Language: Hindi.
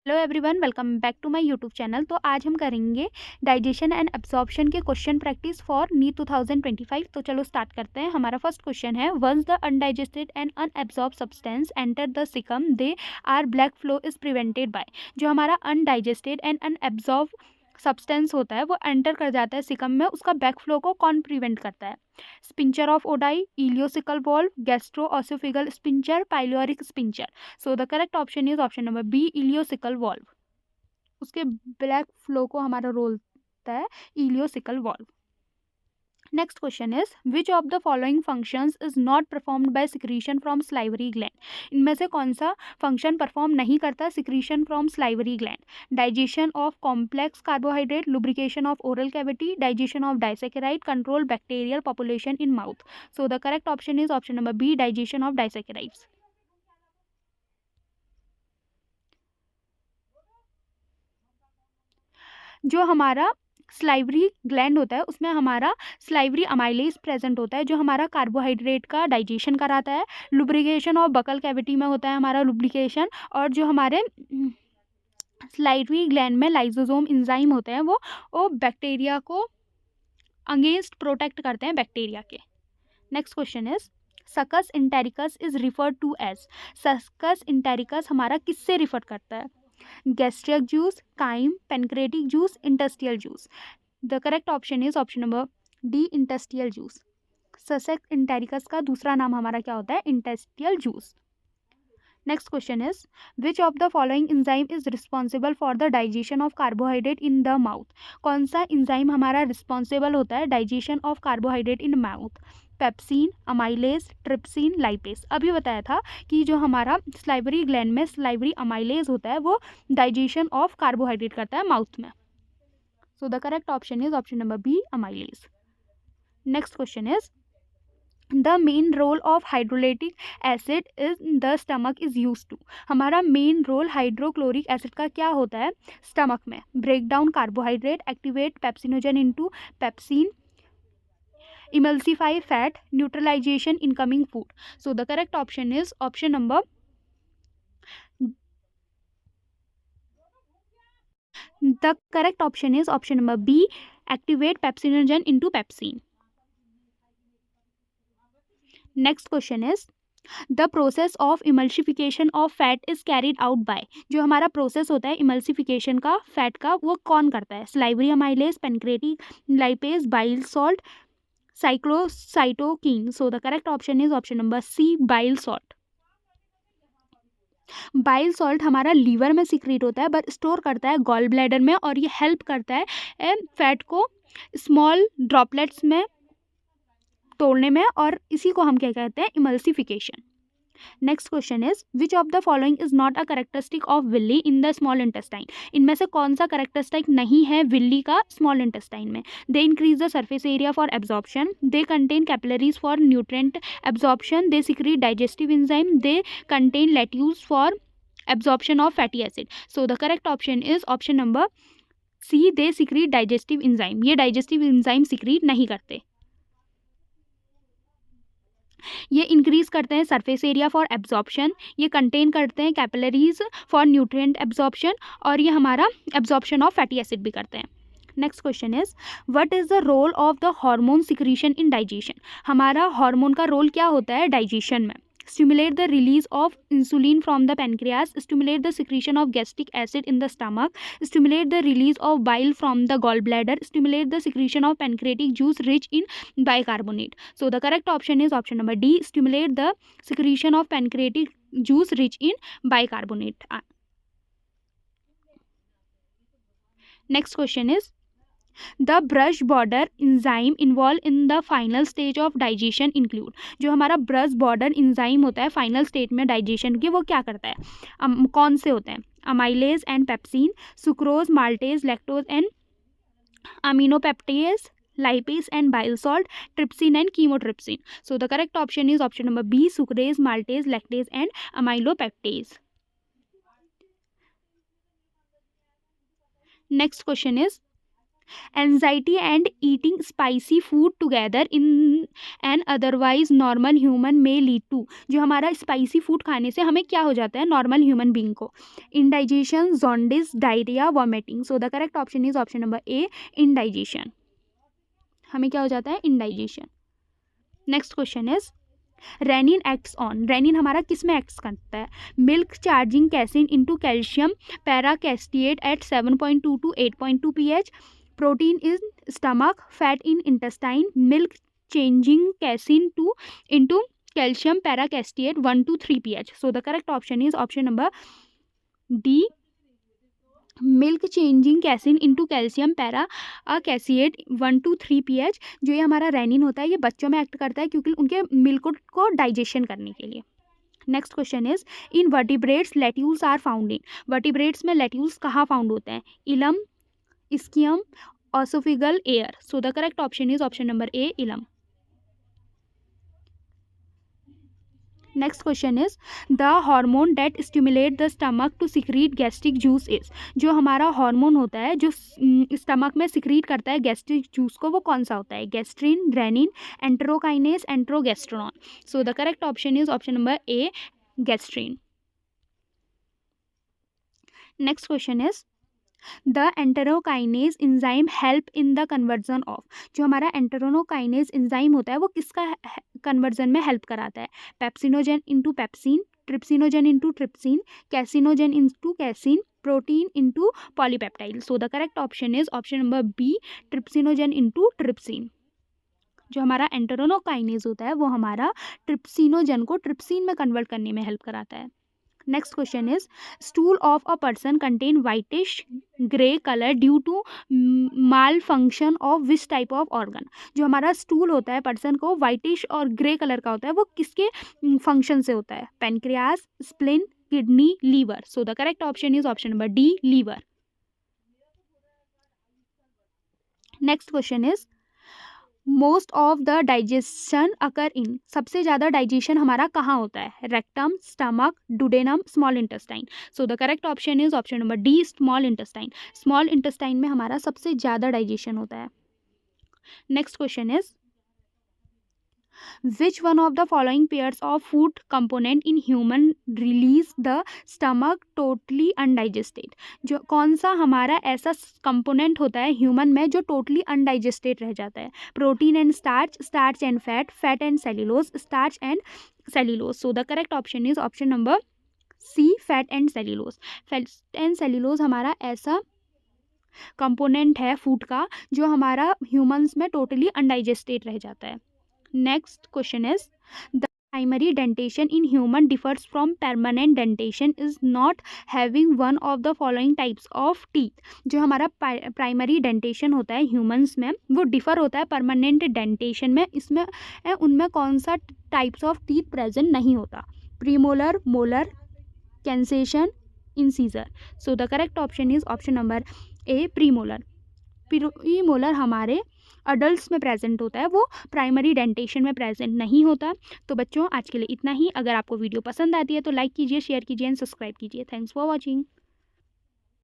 Hello everyone, welcome back to my YouTube channel. तो आज हम करेंगे डाइजेशन एंड एब्जॉर्प्शन के क्वेश्चन प्रैक्टिस फॉर नीट 2025। तो चलो स्टार्ट करते हैं। हमारा फर्स्ट क्वेश्चन है, once the undigested and unabsorb substance enter the caecum they are black flow is prevented by. जो हमारा अनडाइजेस्टेड एंड अनएब्जॉर्ब सब्सटेंस होता है वो एंटर कर जाता है सिकम में, उसका बैक फ्लो को कौन प्रिवेंट करता है? Sphincter of Oddi, ileocaecal valve, gastroesophageal sphincter, pyloric sphincter. So the correct option is option number B, ileocaecal valve. उसके ब्लैक फ्लो को हमारा रोल होता है ileocaecal valve. Next question is, which of the following functions is not performed by secretion from salivary gland. इनमें से कौन सा फंक्शन परफॉर्म नहीं करता secretion from salivary gland? Digestion of complex carbohydrate, lubrication of oral cavity, digestion of disaccharide, control bacterial population in mouth. So the correct option is option number B, digestion of disaccharides. जो हमारा स्लाइवरी ग्लैंड होता है उसमें हमारा स्लाइवरी अमाइलेज प्रेजेंट होता है, जो हमारा कार्बोहाइड्रेट का डाइजेशन कराता है। लुब्रिकेशन और बकल कैविटी में होता है हमारा लुब्रिकेशन, और जो हमारे स्लाइवरी ग्लैंड में लाइसोसोम इंजाइम होते हैं वो बैक्टीरिया को अगेंस्ट प्रोटेक्ट करते हैं बैक्टीरिया के। Next question is, succus entericus is referred to as. Succus entericus हमारा किससे रिफर करता है? Gastric juice, chyme, pancreatic juice, intestinal juice. The correct option is option number D, intestinal juice. Succus entericus का दूसरा नाम हमारा क्या होता है? Intestinal juice. Next question is, which of the following enzyme is responsible for the digestion of carbohydrate in the mouth. कौन सा इंजाइम हमारा रिस्पॉन्सिबल होता है digestion of carbohydrate in mouth? Pepsin, amylase, trypsin, lipase. अभी बताया था कि जो हमारा स्लाइवरी ग्लैंड में स्लाइवरी अमाइलेज होता है वो डाइजेशन ऑफ कार्बोहाइड्रेट करता है माउथ में। So the correct option is option number B, amylase. Next question is, the main role of hydrolytic acid in the stomach is use to. हमारा मेन रोल हाइड्रोक्लोरिक एसिड का क्या होता है स्टमक में? Break down carbohydrate, activate pepsinogen into pepsin, emulsify fat, neutralisation incoming food. So the correct option is option number the correct option is option number B, activate pepsinogen into pepsin. Next question is, the process of emulsification of fat is carried out by. जो हमारा प्रोसेस होता है इमल्सिफिकेशन का फैट का वो कौन करता है? Salivary amylase, pancreatic lipase, bile salt, cholecystokinin. So the correct option is option number C, bile salt. Bile salt हमारा लीवर में सीक्रेट होता है बट स्टोर करता है गॉल ब्लैडर में, और ये हेल्प करता है फैट को स्मॉल ड्रॉपलेट्स में तोड़ने में, और इसी को हम क्या कहते हैं? Emulsification. Next question is, which of the following is not a characteristic of Willey in the small intestine. इनमें से कौन सा करेक्टरिस्टिक नहीं है विल्ली का स्मॉल इंटेस्टाइन में? They increase the surface area for absorption, they contain capillaries for nutrient absorption, they secrete digestive enzyme, they contain lettuce for absorption of fatty acid. So the correct option is option number C, they secrete digestive enzyme. ये डाइजेस्टिव एंजाइम सिक्रीट नहीं करते, ये इंक्रीज करते हैं सरफेस एरिया फॉर एब्जॉर्प्शन, ये कंटेन करते हैं कैपिलरीज फॉर न्यूट्रिएंट एब्जॉर्प्शन, और ये हमारा एब्जॉर्प्शन ऑफ फैटी एसिड भी करते हैं। Next question is, what is the role of the hormone secretion in digestion. हमारा हार्मोन का रोल क्या होता है डाइजेशन में? Stimulate the release of insulin from the pancreas, stimulate the secretion of gastric acid in the stomach, stimulate the release of bile from the gall bladder, stimulate the secretion of pancreatic juice rich in bicarbonate. So the correct option is option number D, stimulate the secretion of pancreatic juice rich in bicarbonate. Next question is, the brush border enzyme involved in the final stage of digestion include। जो हमारा ब्रश बॉर्डर इंजाइम होता है फाइनल स्टेज में डाइजेशन की, वो क्या करता है? कौन से होते हैं? Amylase and pepsin, sucrose, maltase, lactose and aminopeptidase, lipase and bile salt, trypsin and chymotrypsin. So the correct option is option number B, sucrase, maltase, lactase and amylopectase. Next question is, anxiety and eating spicy food together in an otherwise normal human में लीड टू, जो हमारा स्पाइसी फूड खाने से हमें क्या हो जाता है नॉर्मल ह्यूमन बींग को, indigestion, jaundice, diarrhoea, vomiting. So the correct option is option number A, indigestion. हमें क्या हो जाता है, indigestion. Next question is rennin acts on, rennin हमारा किस में एक्ट्स करता है, milk charging casein into calcium paracaseinate at 7.2 to 8.2 pH, protein in stomach, fat in intestine, milk changing casein to into calcium paracaseinate 1 to 3 pH। So the correct option is option number D, milk changing casein into calcium para caseinate 1 to 3 pH। जो ये हमारा रेनिन होता है ये बच्चों में एक्ट करता है क्योंकि उनके मिल्क को डाइजेशन करने के लिए। Next question is in vertebrates lacteals are found in, vertebrates में लेट्यूल्स कहाँ फाउंड होते हैं, ileum, ischium, oesophageal, air. So the correct option is option number A, ileum. Next question is the hormone that stimulate the stomach to secrete gastric juice is, जो हमारा हार्मोन होता है जो स्टमक में सिक्रीट करता है गैस्ट्रिक जूस को, वो कौन सा होता है, gastrin, rennin, enterokinase, enterogastrone. So the correct option is option number A, gastrin. Next question is the enterokinase enzyme help in the conversion of, जो हमारा एंटेरोकाइनेज इंजाइम होता है वो किसका कन्वर्जन में हेल्प कराता है, pepsinogen into pepsin, trypsinogen into trypsin, caseinogen into casein, protein into polypeptide. So the correct option is option number B, trypsinogen into trypsin. जो हमारा एंटेरोकाइनेज होता है वो हमारा ट्रिप्सिनोजन को ट्रिप्सिन में कन्वर्ट करने में हेल्प कराता है। Next question is stool of a person contain whitish grey colour due to malfunction of which type of organ, जो हमारा स्टूल होता है पर्सन को वाइटिश और ग्रे कलर का होता है वो किसके फंक्शन से होता है, pancreas, spleen, kidney, liver. So the correct option is option number D, liver. Next question is most of the digestion occur in, सबसे ज़्यादा डाइजेशन हमारा कहाँ होता है, rectum, stomach, duodenum, small intestine. So the correct option is option number D, small intestine. Small intestine में हमारा सबसे ज़्यादा डाइजेशन होता है। Next question is which one of the following pairs of food component in human release the stomach totally undigested, जो कौन सा हमारा ऐसा कंपोनेंट होता है ह्यूमन में जो टोटली अनडाइजेस्टेड रह जाता है, protein and starch, starch and fat, fat and cellulose, starch and cellulose. So the correct option is option number C, fat and cellulose. Fat and cellulose हमारा ऐसा कंपोनेंट है फूड का जो हमारा ह्यूमंस में टोटली अनडाइजेस्टेड रह जाता है। Next question is the primary dentation in human differs from permanent dentation is not having one of the following types of teeth, जो हमारा प्राइमरी डेंटेशन होता है ह्यूमंस में वो डिफर होता है परमानेंट डेंटेशन में, इसमें उनमें कौन सा टाइप्स ऑफ टीथ प्रेजेंट नहीं होता, premolar, molar, concession, incisor. So the correct option is option number A, premolar. Premolar हमारे अडल्ट्स में प्रेजेंट होता है, वो प्राइमरी डेंटेशन में प्रेजेंट नहीं होता। तो बच्चों आज के लिए इतना ही। अगर आपको वीडियो पसंद आती है तो लाइक कीजिए, शेयर कीजिए एंड सब्सक्राइब कीजिए। Thanks for watching.